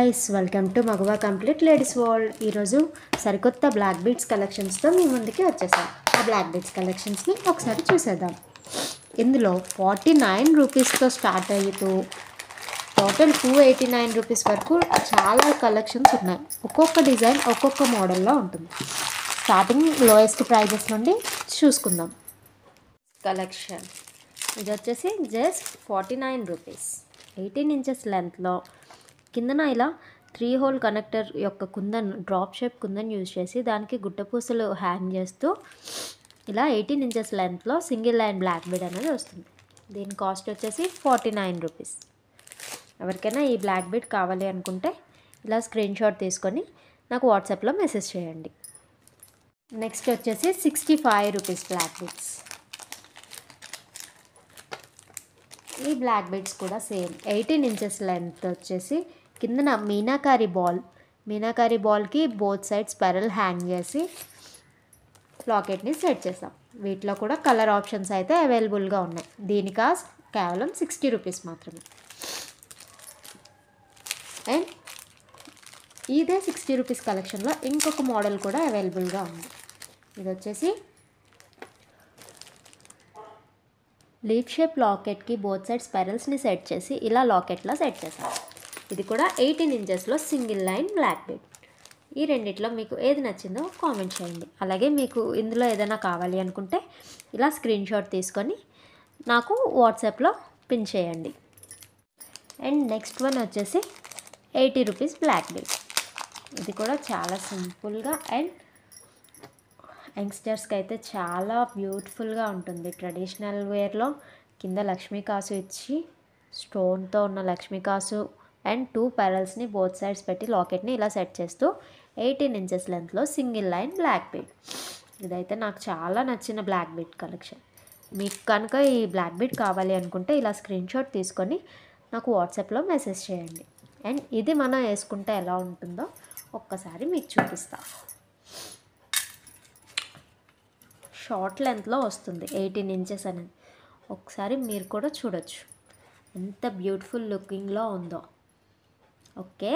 Guys welcome to మగవా complete ladies world. ఈరోజు సరికొత్త బ్లాక్ బీడ్స్ కలెక్షన్స్తో మీ ముందుకి వచ్చేసాం. ఆ బ్లాక్ బీడ్స్ కలెక్షన్స్ని ఒకసారి చూసేద్దాం. ఇందులో 49 రూపీస్తో స్టార్ట్ అయ్యుతూ టోటల్ 289 రూపీస్ వరకు చాలా కలెక్షన్స్ ఉన్నాయి. ఒక్కొక్క డిజైన్ ఒక్కొక్క మోడల్లో ఉంటుంది. స్టార్టింగ్ లోయెస్ట్ ప్రైజెస్ నుండి చూసుకుందాం. కలెక్షన్ ఇది వచ్చేసి జస్ట్ 49 రూపీస్. 18 ఇంచెస్ లెంత్లో కిందన ఇలా 3 హోల్ కనెక్టర్ యొక్క kundan drop shape kundan use చేసి దానికి గుట్టపూసలు హ్యాంగ్ చేస్తూ ఇలా 18 ఇంచెస్ లెంత్లో సింగిల్ లైన్ బ్లాక్ బీడ్ అనేది వస్తుంది. దీని కాస్ట్ వచ్చేసి 49 రూపీస్. ఎవరికైనా ఈ బ్లాక్ బీడ్ కావాలి అనుకుంటే ఇలా స్క్రీన్ షాట్ తీసుకొని నాకు వాట్సాప్లో మెసేజ్ చేయండి. నెక్స్ట్ వచ్చేసి 65 రూపీస్ బ్లాక్ బీడ్స్. ఈ బ్లాక్ బీడ్స్ కూడా సేమ్ 18 ఇంచెస్ లెంత్ వచ్చేసి కిందన మీనాకారి బాల్కి బోత్ సైడ్స్ పెరల్ హ్యాంగ్ చేసి లాకెట్ని సెట్ చేసాం. వీటిలో కూడా కలర్ ఆప్షన్స్ అయితే అవైలబుల్గా ఉన్నాయి. దీని కాస్ట్ కేవలం 60 రూపీస్ మాత్రమే. అండ్ ఇదే 60 రూపీస్ కలెక్షన్లో ఇంకొక మోడల్ కూడా అవైలబుల్గా ఉంది. ఇది వచ్చేసి లీఫ్ షేప్ లాకెట్కి బోత్ సైడ్ స్పైరల్స్ని సెట్ చేసి ఇలా లాకెట్లా సెట్ చేసాం. ఇది కూడా 18 ఇంచెస్లో సింగిల్ లైన్ బ్లాక్ బీడ్. ఈ రెండిట్లో మీకు ఏది నచ్చిందో కామెంట్ చేయండి. అలాగే మీకు ఇందులో ఏదైనా కావాలి అనుకుంటే ఇలా స్క్రీన్ షాట్ తీసుకొని నాకు వాట్సాప్లో పిన్ చేయండి. అండ్ నెక్స్ట్ వన్ వచ్చేసి 80 రూపీస్ బ్లాక్ బీడ్. ఇది కూడా చాలా సింపుల్గా అండ్ యంగ్స్టర్స్కి అయితే చాలా బ్యూటిఫుల్గా ఉంటుంది. ట్రెడిషనల్ వేర్లో కింద లక్ష్మీ కాసు ఇచ్చి స్టోన్తో ఉన్న లక్ష్మీ కాసు అండ్ 2 పెరల్స్ని బోత్ సైడ్స్ పెట్టి లాకెట్ని ఇలా సెట్ చేస్తూ 18 ఇంచెస్ లెంత్లో సింగిల్ లైన్ బ్లాక్ బీడ్. ఇదైతే నాకు చాలా నచ్చిన బ్లాక్ బీడ్ కలెక్షన్. మీకు కనుక ఈ బ్లాక్ బీడ్ కావాలి అనుకుంటే ఇలా స్క్రీన్ షాట్ తీసుకొని నాకు వాట్సాప్లో మెసేజ్ చేయండి. అండ్ ఇది మనం వేసుకుంటే ఎలా ఉంటుందో ఒక్కసారి మీకు చూపిస్తా. షార్ట్ లెంత్లో వస్తుంది 18 ఇంచెస్ అనేది. ఒకసారి మీరు కూడా చూడొచ్చు ఎంత బ్యూటిఫుల్ లుకింగ్లో ఉందో. ఓకే,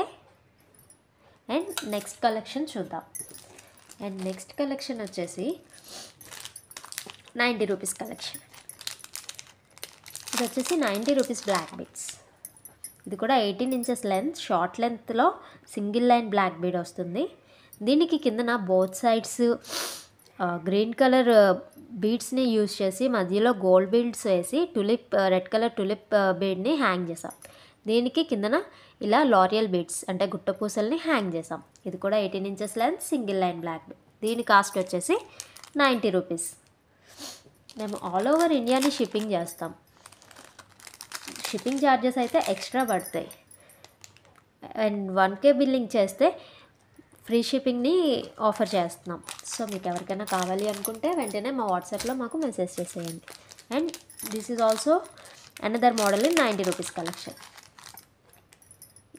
అండ్ నెక్స్ట్ కలెక్షన్ చూద్దాం. అండ్ నెక్స్ట్ కలెక్షన్ వచ్చేసి 90 రూపీస్ కలెక్షన్. ఇది వచ్చేసి 90 రూపీస్ బ్లాక్ బీడ్స్. ఇది కూడా 18 ఇంచెస్ లెంత్ షార్ట్ లెంత్లో సింగిల్ లైన్ బ్లాక్ బీడ్ వస్తుంది. దీనికి కిందన బోత్ సైడ్స్ గ్రీన్ కలర్ బీడ్స్ని యూజ్ చేసి మధ్యలో గోల్డ్ బీడ్స్ వేసి రెడ్ కలర్ టులిప్ బీడ్ని హ్యాంగ్ చేసాం. దీనికి కిందన ఇలా లారియల్ బీడ్స్ అంటే గుట్టపూసల్ని హ్యాంగ్ చేసాం. ఇది కూడా 18 inches length single line black bead. దీని కాస్ట్ వచ్చేసి 90 రూపీస్. మేము ఆల్ ఓవర్ ఇండియాని షిప్పింగ్ చేస్తాం. షిప్పింగ్ ఛార్జెస్ అయితే ఎక్స్ట్రా పడతాయి. అండ్ 1K బిల్లింగ్ చేస్తే ఫ్రీ షిప్పింగ్ని ఆఫర్ చేస్తున్నాం. సో మీకు ఎవరికైనా కావాలి అనుకుంటే వెంటనే మా వాట్సాప్లో మాకు మెసేజ్ చేసేయండి. And this is also another model in 90 rupees collection.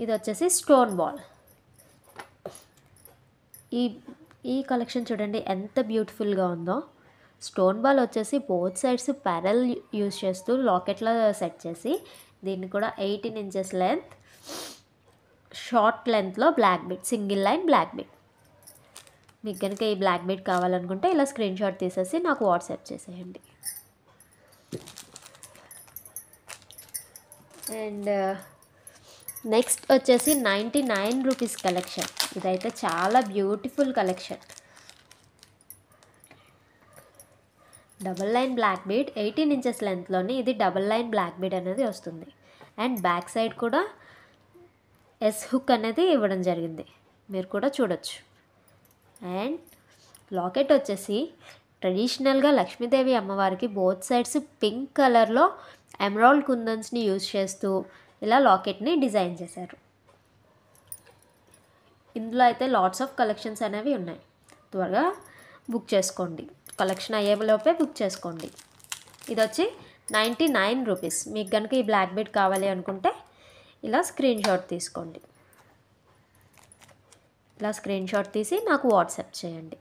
ఇది వచ్చేసి స్టోన్ బాల్. ఈ కలెక్షన్ చూడండి ఎంత బ్యూటిఫుల్గా ఉందో. స్టోన్ బాల్ వచ్చేసి బోత్ సైడ్స్ పెరల్ యూజ్ చేస్తూ లాకెట్లో సెట్ చేసి దీన్ని కూడా 18 ఇంచెస్ లెంత్ షార్ట్ లెంత్లో black bead single line black bead. మీకు కనుక ఈ బ్లాక్ బీడ్ కావాలనుకుంటే ఇలా స్క్రీన్ షాట్ తీసేసి నాకు వాట్సాప్ చేసేయండి. అండ్ నెక్స్ట్ వచ్చేసి 99 రూపీస్ కలెక్షన్. ఇదైతే చాలా beautiful collection. Double line black bead 18 inches లెంత్లోని ఇది డబల్ లైన్ బ్లాక్ బీడ్ అనేది వస్తుంది. అండ్ బ్యాక్ సైడ్ కూడా ఎస్ హుక్ అనేది ఇవ్వడం జరిగింది, మీరు కూడా చూడొచ్చు. అండ్ లాకెట్ వచ్చేసి ట్రెడిషనల్గా లక్ష్మీదేవి అమ్మవారికి బోత్ సైడ్స్ పింక్ కలర్లో ఎమరాల్డ్ కుందన్స్ని యూజ్ చేస్తూ ఇలా లాకెట్ని డిజైన్ చేశారు. ఇందులో అయితే లాట్స్ ఆఫ్ కలెక్షన్స్ అనేవి ఉన్నాయి. త్వరగా బుక్ చేసుకోండి. కలెక్షన్ అయ్యేలోపే బుక్ చేసుకోండి. ఇది వచ్చి 99 రూపీస్. మీకు కనుక ఈ బ్లాక్ బీడ్ కావాలి అనుకుంటే ఇలా స్క్రీన్ షాట్ తీసుకోండి. ఇలా స్క్రీన్ షాట్ తీసి నాకు వాట్సాప్ చేయండి.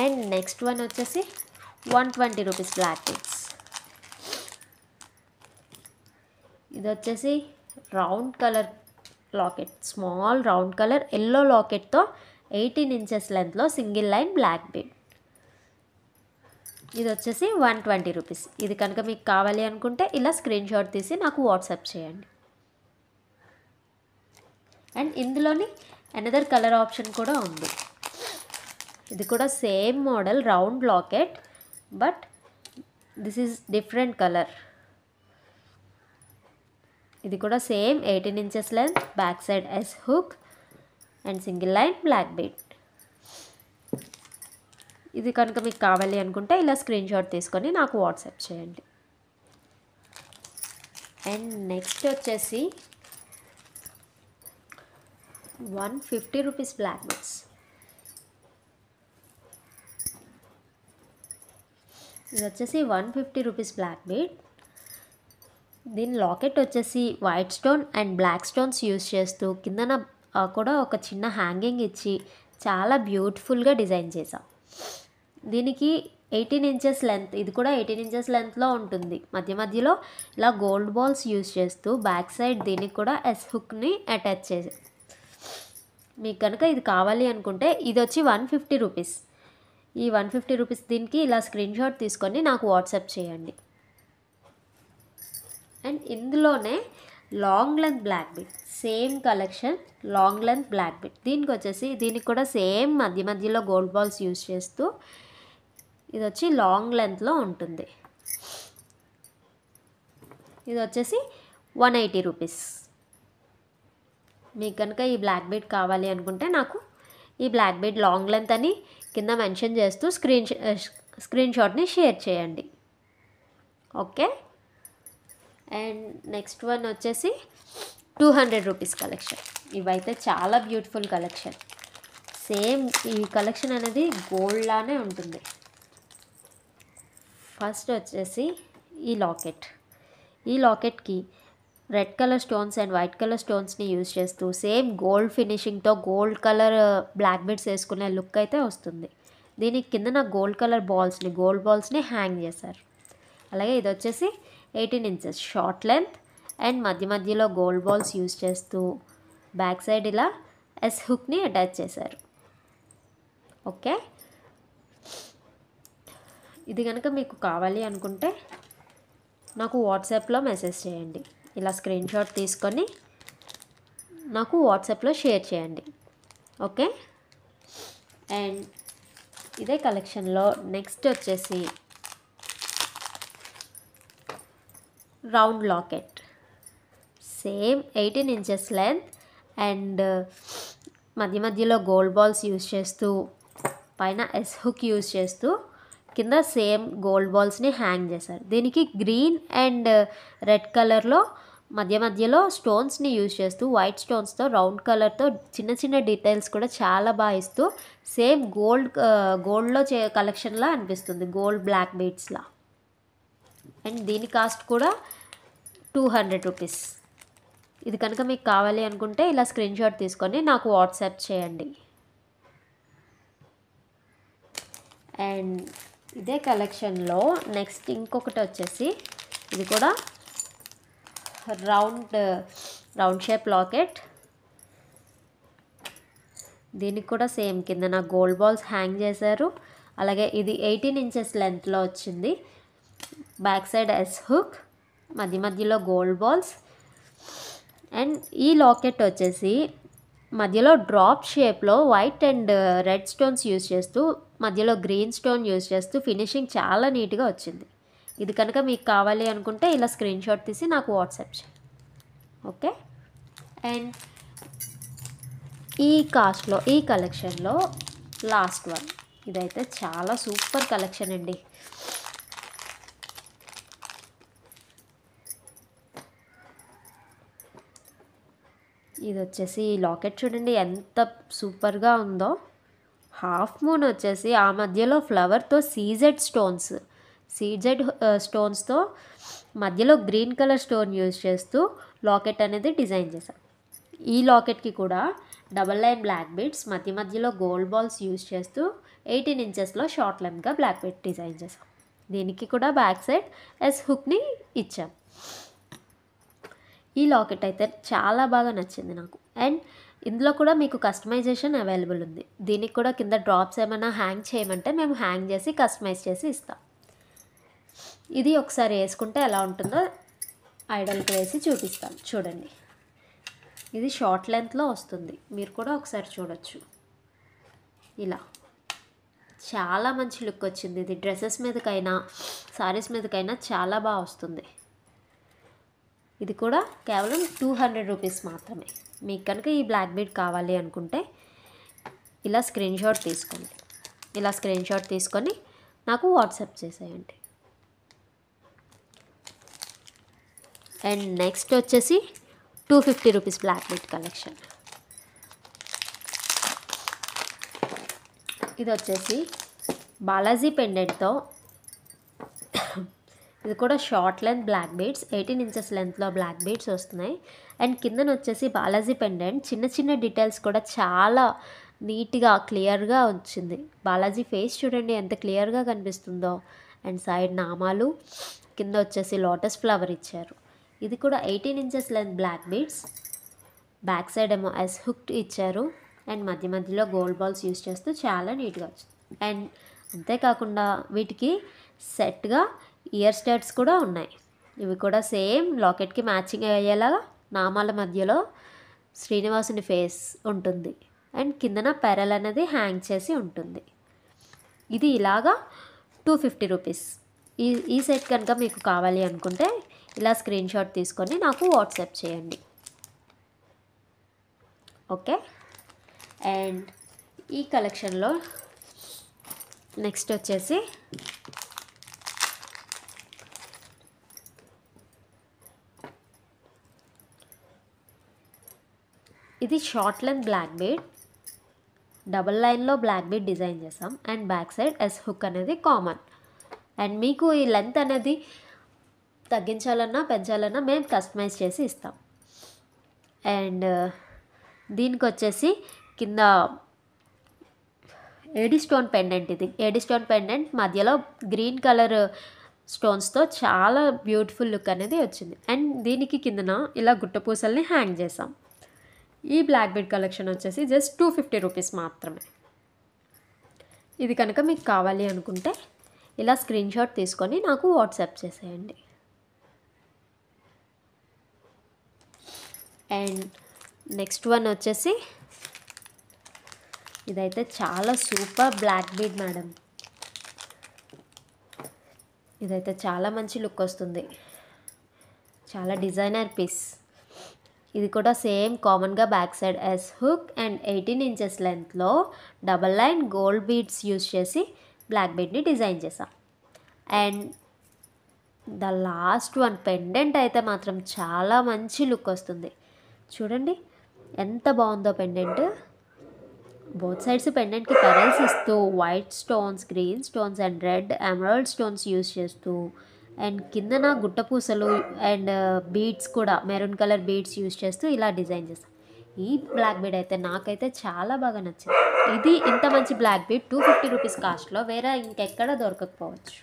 అండ్ నెక్స్ట్ వన్ వచ్చేసి 120 రూపీస్ బ్లాక్ బీడ్స్. ఇది వచ్చేసి round colour locket, small round colour yellow లాకెట్తో 18 ఇంచెస్ లెంత్లో సింగిల్ లైన్ బ్లాక్ బీడ్. ఇది వచ్చేసి 120 రూపీస్. ఇది కనుక మీకు కావాలి అనుకుంటే ఇలా స్క్రీన్ షాట్ తీసి నాకు వాట్సాప్ చేయండి. అండ్ ఇందులోని అనదర్ కలర్ ఆప్షన్ కూడా ఉంది. ఇది కూడా same model round locket, but this is different colour. ఇది కూడా same 18 inches length, back side S hook and single line black bead. ఇది కనుక మీకు కావాలి అనుకుంటే ఇలా స్క్రీన్ షాట్ తీసుకొని నాకు వాట్సాప్ చేయండి. అండ్ నెక్స్ట్ వచ్చేసి 150 రూపీస్ బ్లాక్ బీడ్స్. ఇది వచ్చేసి 150 రూపీస్ బ్లాక్ బీడ్. దీని లాకెట్ వచ్చేసి white stone and black stones use చేస్తూ కిందన కూడా ఒక చిన్న హ్యాంగింగ్ ఇచ్చి చాలా బ్యూటిఫుల్గా డిజైన్ చేసాం. దీనికి 18 ఇంచెస్ లెంత్, ఇది కూడా 18 ఇంచెస్ లెంత్లో ఉంటుంది. మధ్య మధ్యలో ఇలా గోల్డ్ బాల్స్ యూస్ చేస్తూ బ్యాక్ సైడ్ దీనికి కూడా ఎస్ హుక్ని అటాచ్ చేసి, మీకు కనుక ఇది కావాలి అనుకుంటే ఇది వచ్చి 150 రూపీస్. ఈ 150 రూపీస్ దీనికి ఇలా స్క్రీన్ షాట్ తీసుకొని నాకు వాట్సాప్ చేయండి. అండ్ ఇందులోనే long length black bead, same collection long length black bead. దీనికి వచ్చేసి దీనికి కూడా సేమ్ మధ్య మధ్యలో గోల్డ్ బాల్స్ యూస్ చేస్తూ ఇది వచ్చి లాంగ్ లెంత్లో ఉంటుంది. ఇది వచ్చేసి 180 రూపీస్. మీకు కనుక ఈ బ్లాక్ బీడ్ కావాలి అనుకుంటే నాకు ఈ బ్లాక్ బీడ్ లాంగ్ లెంత్ అని కింద మెన్షన్ చేస్తూ స్క్రీన్ షాట్ని షేర్ చేయండి. ఓకే. అండ్ నెక్స్ట్ వన్ వచ్చేసి 200 రూపీస్ కలెక్షన్. ఇవైతే చాలా బ్యూటిఫుల్ కలెక్షన్. సేమ్ ఈ కలెక్షన్ అనేది గోల్డ్ లానే ఉంటుంది. ఫస్ట్ వచ్చేసి ఈ లాకెట్. ఈ లాకెట్కి red colour stones and white colour స్టోన్స్ని యూజ్ చేస్తూ సేమ్ గోల్డ్ ఫినిషింగ్తో గోల్డ్ కలర్ బ్లాక్ బీడ్స్ వేసుకునే లుక్ అయితే వస్తుంది. దీనికి కింద గోల్డ్ కలర్ గోల్డ్ బాల్స్ని హ్యాంగ్ చేశారు. అలాగే ఇది వచ్చేసి 18 ఇంచెస్ షార్ట్ లెంత్ అండ్ మధ్య మధ్యలో గోల్డ్ బాల్స్ యూజ్ చేస్తూ బ్యాక్ సైడ్ ఇలా ఎస్ హుక్ని అటాచ్ చేశారు. ఓకే. ఇది కనుక మీకు కావాలి అనుకుంటే నాకు వాట్సాప్లో మెసేజ్ చేయండి. ఇలా స్క్రీన్ షాట్ తీసుకొని నాకు వాట్సాప్లో షేర్ చేయండి. ఓకే. అండ్ ఇదే కలెక్షన్లో నెక్స్ట్ వచ్చేసి round locket, same 18 inches length and మధ్య మధ్యలో గోల్డ్ బాల్స్ యూజ్ చేస్తూ పైన ఎస్ హుక్ యూజ్ చేస్తూ కింద సేమ్ గోల్డ్ బాల్స్ని హ్యాంగ్ చేశారు. దీనికి గ్రీన్ అండ్ రెడ్ కలర్లో మధ్య మధ్యలో స్టోన్స్ని యూజ్ చేస్తూ వైట్ స్టోన్స్తో రౌండ్ కలర్తో చిన్న చిన్న డీటెయిల్స్ కూడా చాలా బాగా ఇస్తూ సేమ్ గోల్డ్లో కలెక్షన్లా అనిపిస్తుంది, గోల్డ్ బ్లాక్ బీడ్స్లా. అండ్ దీని కాస్ట్ కూడా 200 రూపీస్. ఇది కనుక మీకు కావాలి అనుకుంటే ఇలా స్క్రీన్ షాట్ తీసుకొని నాకు వాట్సాప్ చేయండి. అండ్ ఇదే కలెక్షన్లో నెక్స్ట్ ఇంకొకటి వచ్చేసి ఇది కూడా రౌండ్ షేప్ లాకెట్. దీనికి కూడా సేమ్ కింద గోల్డ్ బాల్స్ హ్యాంగ్ చేశారు. అలాగే ఇది 18 ఇంచెస్ లెంత్లో వచ్చింది. బ్యాక్ సైడ్ ఎస్ హుక్, మధ్య మధ్యలో గోల్డ్ బాల్స్. అండ్ ఈ లాకెట్ వచ్చేసి మధ్యలో డ్రాప్ షేప్లో white and red stones use చేస్తూ మధ్యలో గ్రీన్ స్టోన్ యూజ్ చేస్తూ ఫినిషింగ్ చాలా నీట్గా వచ్చింది. ఇది కనుక మీకు కావాలి అనుకుంటే ఇలా స్క్రీన్ షాట్ తీసి నాకు వాట్సాప్ చేయండి. ఓకే. అండ్ ఈ కాస్ట్లో ఈ కలెక్షన్లో లాస్ట్ వన్, ఇదైతే చాలా సూపర్ కలెక్షన్ అండి. ఇది వచ్చేసి లాకెట్ చూడండి ఎంత సూపర్గా ఉందో. హాఫ్ మూన్ వచ్చేసి ఆ మధ్యలో ఫ్లవర్తో సీజెడ్ స్టోన్స్తో మధ్యలో గ్రీన్ కలర్ స్టోన్ యూజ్ చేస్తూ లాకెట్ అనేది డిజైన్ చేశాం. ఈ లాకెట్కి కూడా డబల్ లైన్ బ్లాక్ బీడ్స్ మధ్య మధ్యలో గోల్డ్ బాల్స్ యూజ్ చేస్తూ 18 ఇంచెస్లో షార్ట్ లెంత్గా బ్లాక్ బీడ్ డిజైన్ చేసాం. దీనికి కూడా బ్యాక్ సైడ్ ఎస్ హుక్ని ఇచ్చాం. ఈ లాకెట్ అయితే చాలా బాగా నచ్చింది నాకు. అండ్ ఇందులో కూడా మీకు కస్టమైజేషన్ అవైలబుల్ ఉంది. దీనికి కూడా కింద డ్రాప్స్ ఏమైనా హ్యాంగ్ చేయమంటే మేము హ్యాంగ్ చేసి కస్టమైజ్ చేసి ఇస్తాం. ఇది ఒకసారి వేసుకుంటే ఎలా ఉంటుందో ఐడల్కి వేసి చూపిస్తాను చూడండి. ఇది షార్ట్ లెంత్లో వస్తుంది, మీరు కూడా ఒకసారి చూడొచ్చు. ఇలా చాలా మంచి లుక్ వచ్చింది. ఇది డ్రెస్సెస్ మీదకైనా సారీస్ మీదకైనా చాలా బాగా వస్తుంది. ఇది కూడా కేవలం 200 రూపీస్ మాత్రమే. మీకు కనుక ఈ బ్లాక్ బీడ్ కావాలి అనుకుంటే ఇలా స్క్రీన్ షాట్ తీసుకోండి. ఇలా స్క్రీన్ షాట్ తీసుకొని నాకు వాట్సాప్ చేసేయండి. అండ్ నెక్స్ట్ వచ్చేసి 250 రూపీస్ బ్లాక్ బీడ్ కలెక్షన్. ఇది వచ్చేసి బాలాజీ పెండెంట్తో, ఇది కూడా short length black beads, 18 inches లెంత్లో బ్లాక్ బీడ్స్ వస్తున్నాయి. అండ్ కిందన వచ్చేసి బాలాజీ పెండెంట్, చిన్న చిన్న డీటెయిల్స్ కూడా చాలా నీట్గా క్లియర్గా వచ్చింది. బాలాజీ ఫేస్ చూడండి ఎంత క్లియర్గా కనిపిస్తుందో. అండ్ సైడ్ నామాలు, కింద వచ్చేసి లోటస్ ఫ్లవర్ ఇచ్చారు. ఇది కూడా 18 inches length black beads, back side ఏమో ఎస్ హుక్ ఇచ్చారు. అండ్ మధ్య మధ్యలో గోల్డ్ బాల్స్ యూస్ చేస్తూ చాలా నీట్గా వచ్చింది. అండ్ అంతేకాకుండా వీటికి సెట్గా ఇయర్ స్టడ్స్ కూడా ఉన్నాయి. ఇవి కూడా సేమ్ లాకెట్కి మ్యాచింగ్ అయ్యేలాగా నామాల మధ్యలో శ్రీనివాసుని ఫేస్ ఉంటుంది. అండ్ కిందన పెరల్ అనేది హ్యాంగ్ చేసి ఉంటుంది. ఇది ఇలాగా 250 రూపీస్. ఈ సెట్ కనుక మీకు కావాలి అనుకుంటే ఇలా స్క్రీన్ షాట్ తీసుకొని నాకు వాట్సాప్ చేయండి. ఓకే. అండ్ ఈ కలెక్షన్లో నెక్స్ట్ వచ్చేసి ఇది short length black bead, double లైన్లో బ్లాక్ బీడ్ డిజైన్ చేసాం. And back side S hook అనేది కామన్. అండ్ మీకు ఈ లెంత్ అనేది తగ్గించాలన్నా పెంచాలన్నా మేము కస్టమైజ్ చేసి ఇస్తాం. అండ్ దీనికి వచ్చేసి కింద ఏడి స్టోన్ పెండెంట్. ఇది ఏడి స్టోన్ పెండెంట్ మధ్యలో గ్రీన్ కలర్ స్టోన్స్తో చాలా బ్యూటిఫుల్ లుక్ అనేది వచ్చింది. అండ్ దీనికి కిందన ఇలా గుట్టపూసల్ని హ్యాంగ్ చేసాం. ఈ బ్లాక్ బీడ్ కలెక్షన్ వచ్చేసి జస్ట్ 250 రూపీస్ మాత్రమే. ఇది కనుక మీకు కావాలి అనుకుంటే ఇలా స్క్రీన్ షాట్ తీసుకొని నాకు వాట్సాప్ చేసేయండి. అండ్ నెక్స్ట్ వన్ వచ్చేసి ఇదైతే చాలా సూపర్ బ్లాక్ బీడ్ మేడం. ఇదైతే చాలా మంచి లుక్ వస్తుంది, చాలా డిజైనర్ పీస్. ఇది కూడా సేమ్ కామన్గా back side S hook and 18 inches లెంత్లో double line gold beads use చేసి బ్లాక్ బీడ్ని డిజైన్ చేసాం. And the last one pendant అయితే మాత్రం చాలా మంచి లుక్ వస్తుంది. చూడండి ఎంత బాగుందో పెండెంట్. బోత్ సైడ్స్ పెండెంట్కి పెరల్స్ ఇస్తూ white stones, green stones and red emerald stones use చేస్తూ, అండ్ కిందన గుట్టపూసలు అండ్ బీడ్స్ కూడా మెరూన్ కలర్ బీడ్స్ యూస్ చేస్తూ ఇలా డిజైన్ చేస్తాం. ఈ బ్లాక్ బీడ్ అయితే నాకైతే చాలా బాగా నచ్చింది. ఇది ఇంత మంచి బ్లాక్ బీడ్ 250 రూపీస్ కాస్ట్లో వేరే ఇంకెక్కడ దొరకకపోవచ్చు.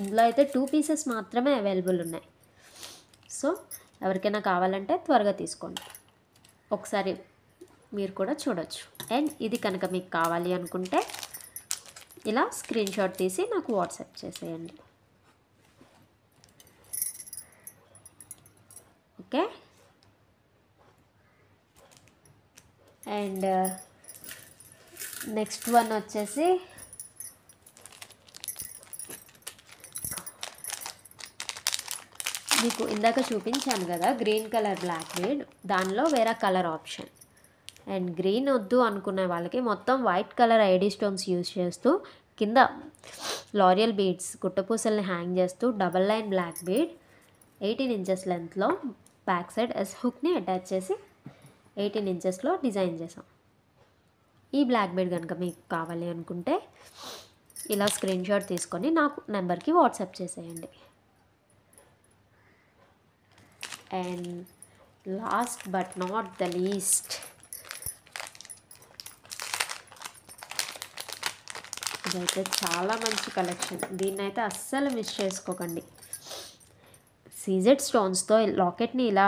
ఇందులో అయితే 2 పీసెస్ మాత్రమే అవైలబుల్ ఉన్నాయి. సో ఎవరికైనా కావాలంటే త్వరగా తీసుకోండి, ఒకసారి మీరు కూడా చూడొచ్చు. అండ్ ఇది కనుక మీకు కావాలి అనుకుంటే ఇలా స్క్రీన్ షాట్ తీసి నాకు వాట్సాప్ చేసేయండి. ఓకే. అండ్ నెక్స్ట్ వన్ వచ్చేసి మీకు ఇందాక చూపించాను కదా గ్రీన్ కలర్ బ్లాక్ బీడ్, దానిలో వేరే కలర్ ఆప్షన్. అండ్ గ్రీన్ వద్దు అనుకునే వాళ్ళకి మొత్తం వైట్ కలర్ ఐడి స్టోన్స్ యూజ్ చేస్తూ కింద లారియల్ బీడ్స్ గుట్టపూసల్ని హ్యాంగ్ చేస్తూ double line black bead 18 inches లెంత్లో బ్యాక్ సైడ్ ఎస్ హుక్ని అటాచ్ చేసి 18 ఇంచెస్లో డిజైన్ చేసాం. ఈ బ్లాక్ బీడ్ కనుక మీకు కావాలి అనుకుంటే ఇలా స్క్రీన్ షాట్ తీసుకొని నాకు నెంబర్కి వాట్సాప్ చేసేయండి. And last but not the least, ఇదైతే చాలా మంచి కలెక్షన్. దీన్ని అయితే అస్సలు మిస్ చేసుకోకండి. సీజెడ్ స్టోన్స్తో లాకెట్ని ఇలా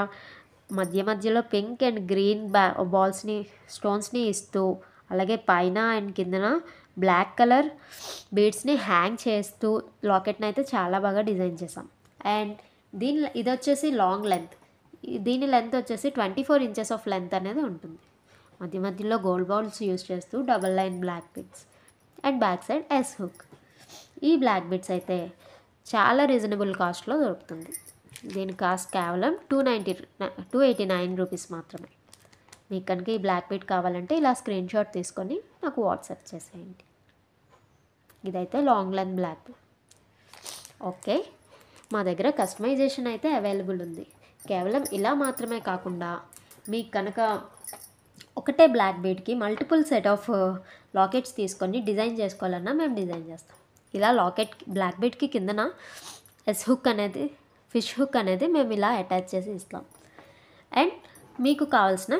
మధ్య మధ్యలో పింక్ అండ్ గ్రీన్ బాల్స్ని స్టోన్స్ని ఇస్తూ, అలాగే పైన అండ్ కిందన బ్లాక్ కలర్ బీడ్స్ని హ్యాంగ్ చేస్తూ లాకెట్ని అయితే చాలా బాగా డిజైన్ చేసాం. అండ్ ఇది వచ్చేసి లాంగ్ లెంత్. దీని లెంత్ వచ్చేసి 24 ఇంచెస్ ఆఫ్ లెంత్ అనేది ఉంటుంది. మధ్య మధ్యలో గోల్డ్ బాల్స్ యూస్ చేస్తూ double line black beads and back side S hook. ఈ బ్లాక్ బీడ్స్ అయితే చాలా రీజనబుల్ కాస్ట్లో దొరుకుతుంది. దీని కాస్ట్ కేవలం 289 రూపీస్ మాత్రమే. మీకు కనుక ఈ బ్లాక్ బీడ్ కావాలంటే ఇలా స్క్రీన్ షాట్ తీసుకొని నాకు వాట్సాప్ చేసేయండి. ఇదైతే long length black bead. Okay, మా దగ్గర కస్టమైజేషన్ అయితే అవైలబుల్ ఉంది. కేవలం ఇలా మాత్రమే కాకుండా మీకు కనుక ఒకటే black బీడ్కి multiple set of lockets తీసుకొని డిజైన్ చేసుకోవాలన్నా మేము డిజైన్ చేస్తాం. ఇలా లాకెట్ బ్లాక్ బీడ్కి కిందన ఎస్ హుక్ అనేది, ఫిష్ హుక్ అనేది మేము ఇలా అటాచ్ చేసి ఇస్తాం. అండ్ మీకు కావాల్సిన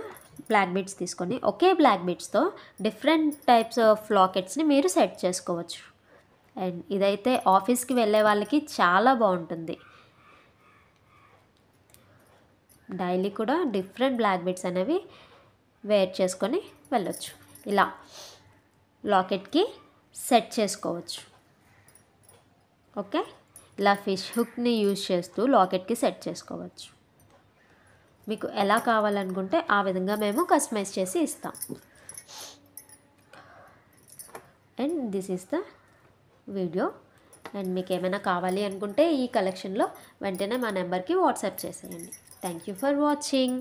బ్లాక్ బీడ్స్ తీసుకొని ఒకే బ్లాక్ బీడ్స్తో డిఫరెంట్ టైప్స్ ఆఫ్ లాకెట్స్ని మీరు సెట్ చేసుకోవచ్చు. అండ్ ఇదైతే ఆఫీస్కి వెళ్ళే వాళ్ళకి చాలా బాగుంటుంది. డైలీ కూడా డిఫరెంట్ బ్లాక్ బీడ్స్ అనేవి వేర్ చేసుకొని వెళ్ళొచ్చు. ఇలా లాకెట్కి సెట్ చేసుకోవచ్చు. ఓకే, ఇలా ఫిష్ హుక్ని యూజ్ చేస్తూ లాకెట్కి సెట్ చేసుకోవచ్చు. మీకు ఎలా కావాలనుకుంటే ఆ విధంగా మేము కస్టమైజ్ చేసి ఇస్తాం. And this is the video. And మీకు ఏమైనా కావాలి అనుకుంటే ఈ కలెక్షన్లో వెంటనే మా నెంబర్కి వాట్సాప్ చేసేయండి. Thank you for watching.